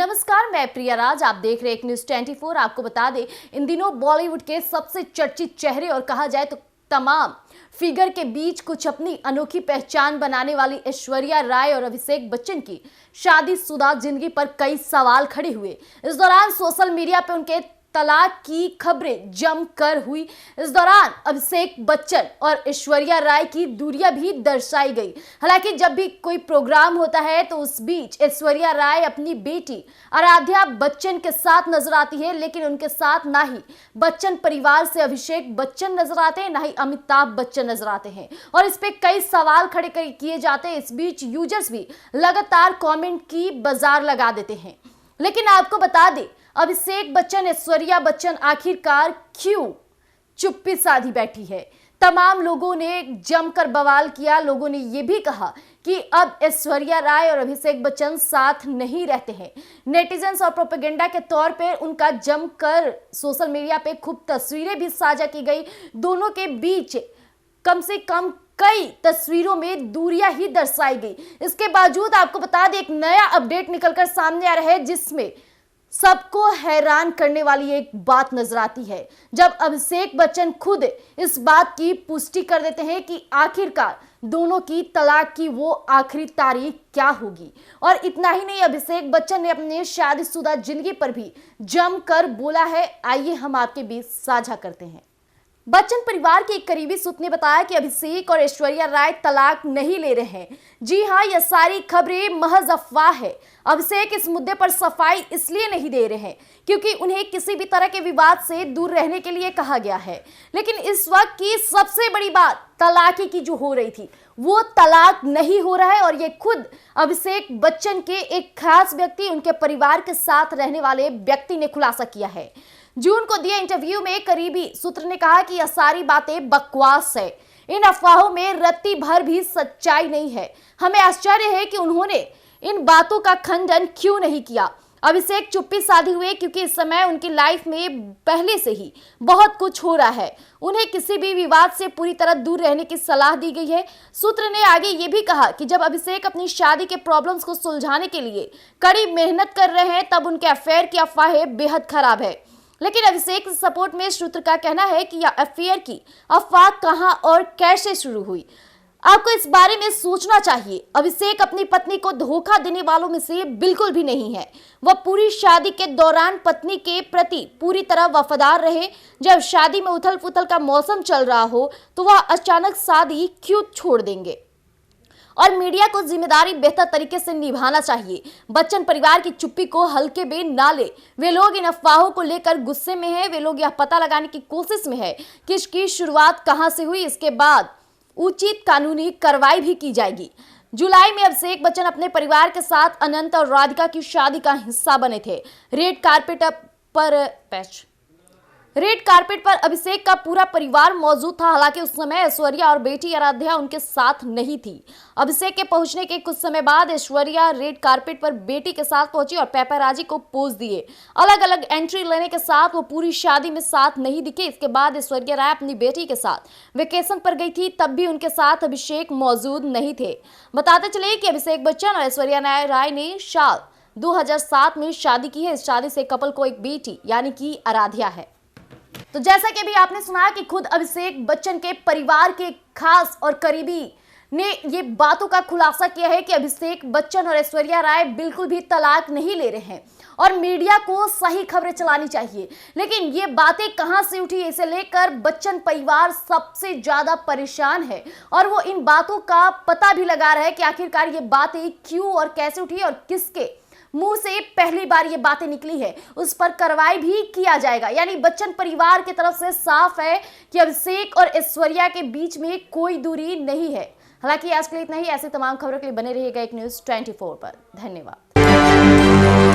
नमस्कार, मैं प्रिया राज। आप देख रहे हैं न्यूज़ 24। आपको बता दें, इन दिनों बॉलीवुड के सबसे चर्चित चेहरे और कहा जाए तो तमाम फिगर के बीच कुछ अपनी अनोखी पहचान बनाने वाली ऐश्वर्या राय और अभिषेक बच्चन की शादीशुदा जिंदगी पर कई सवाल खड़े हुए। इस दौरान सोशल मीडिया पर उनके तलाक की खबरें जमकर हुई। इस दौरान अभिषेक बच्चन और ऐश्वर्या राय की दूरियां भी दर्शाई गई। हालांकि जब भी कोई प्रोग्राम होता है तो उस बीच ऐश्वर्या राय अपनी बेटी आराध्या बच्चन के साथ नजर आती है, लेकिन उनके साथ ना ही बच्चन परिवार से अभिषेक बच्चन नजर आते हैं, ना ही अमिताभ बच्चन नजर आते हैं और इस पे कई सवाल खड़े किए जाते हैं। इस बीच यूजर्स भी लगातार कमेंट की बाजार लगा देते हैं। लेकिन आपको बता दें, अभिषेक बच्चन ऐश्वर्या बच्चन आखिरकार क्यों चुप्पी साधी बैठी है। तमाम लोगों ने जमकर बवाल किया। लोगों ने यह भी कहा कि अब ऐश्वर्या राय और अभिषेक बच्चन साथ नहीं रहते हैं। नेटिजन्स और प्रोपेगेंडा के तौर पर उनका जमकर सोशल मीडिया पे खूब तस्वीरें भी साझा की गई। दोनों के बीच कम से कम कई तस्वीरों में दूरियां ही दर्शाई गई। इसके बावजूद आपको बता दें, एक नया अपडेट निकलकर सामने आ रहा है जिसमें सबको हैरान करने वाली एक बात नजर आती है, जब अभिषेक बच्चन खुद इस बात की पुष्टि कर देते हैं कि आखिरकार दोनों की तलाक की वो आखिरी तारीख क्या होगी। और इतना ही नहीं, अभिषेक बच्चन ने अपने शादीशुदा जिंदगी पर भी जमकर बोला है। आइए हम आपके बीच साझा करते हैं। बच्चन परिवार के एक करीबी सूत्र ने बताया कि अभिषेक और ऐश्वर्या राय तलाक नहीं ले रहे हैं। जी हां, यह सारी खबरें महज अफवाह है। अभिषेक इस मुद्दे पर सफाई इसलिए नहीं दे रहे हैं क्योंकि उन्हें किसी भी तरह के विवाद से दूर रहने के लिए कहा गया है। लेकिन इस वक्त की सबसे बड़ी बात तलाक की जो हो रही थी, वो तलाक नहीं हो रहा है और ये खुद अभिषेक बच्चन के एक खास व्यक्ति, उनके परिवार के साथ रहने वाले व्यक्ति ने खुलासा किया है। जून को दिए इंटरव्यू में करीबी सूत्र ने कहा कि यह सारी बातें बकवास है, इन अफवाहों में रत्ती भर भी सच्चाई नहीं है। हमें आश्चर्य है कि उन्होंने इन बातों का खंडन क्यों नहीं किया। अभिषेक चुप्पी साधी हुए क्योंकि इस समय उनकी लाइफ में पहले से ही बहुत कुछ हो रहा है। उन्हें किसी भी विवाद से पूरी तरह दूर रहने की सलाह दी गई है। सूत्र ने आगे ये भी कहा कि जब अभिषेक अपनी शादी के प्रॉब्लम्स को सुलझाने के लिए कड़ी मेहनत कर रहे हैं, तब उनके अफेयर की अफवाहें बेहद खराब है। लेकिन अभिषेक सपोर्ट में सूत्र का कहना है कि यह अफेयर की अफवाह कहां और कैसे शुरू हुई। आपको इस बारे में सोचना चाहिए। अभिषेक अपनी पत्नी को धोखा देने वालों में से बिल्कुल भी नहीं है। वह पूरी शादी के दौरान पत्नी के प्रति पूरी तरह वफादार रहे। जब शादी में उथल पुथल का मौसम चल रहा हो तो वह अचानक शादी क्यों छोड़ देंगे। और मीडिया को जिम्मेदारी बेहतर तरीके से निभाना चाहिए। बच्चन परिवार की चुप्पी को हल्के में ना ले। वे लोग इन अफवाहों को लेकर गुस्से में हैं। वे लोग यह पता लगाने की कोशिश में है कि इसकी शुरुआत कहां से हुई। इसके बाद उचित कानूनी कार्रवाई भी की जाएगी। जुलाई में अभिषेक बच्चन अपने परिवार के साथ अनंत और राधिका की शादी का हिस्सा बने थे। रेड कार्पेट पर अभिषेक का पूरा परिवार मौजूद था। हालांकि उस समय ऐश्वर्या और बेटी आराध्या उनके साथ नहीं थी। अभिषेक के पहुंचने के कुछ समय बाद ऐश्वर्या रेड कार्पेट पर बेटी के साथ पहुंची और पेपराजी को पोज दिए। अलग अलग एंट्री लेने के साथ वो पूरी शादी में साथ नहीं दिखे। इसके बाद ऐश्वर्या राय अपनी बेटी के साथ वेकेशन पर गई थी, तब भी उनके साथ अभिषेक मौजूद नहीं थे। बताते चले कि अभिषेक बच्चन और ऐश्वर्या राय ने साल 2007 में शादी की है। इस शादी से कपल को एक बेटी यानी कि आराध्या है। तो जैसा कि अभी आपने सुना कि खुद अभिषेक बच्चन के परिवार के खास और करीबी ने ये बातों का खुलासा किया है कि अभिषेक बच्चन और ऐश्वर्या राय बिल्कुल भी तलाक नहीं ले रहे हैं और मीडिया को सही खबरें चलानी चाहिए। लेकिन ये बातें कहां से उठी, इसे लेकर बच्चन परिवार सबसे ज्यादा परेशान है और वो इन बातों का पता भी लगा रहा है कि आखिरकार ये बातें क्यों और कैसे उठी और किसके मुंह से पहली बार ये बातें निकली है, उस पर कार्रवाई भी किया जाएगा। यानी बच्चन परिवार की तरफ से साफ है कि अभिषेक और ऐश्वर्या के बीच में कोई दूरी नहीं है। हालांकि आज के लिए इतना ही। ऐसे तमाम खबरों के लिए बने रहिएगा एक न्यूज़ 24 पर। धन्यवाद।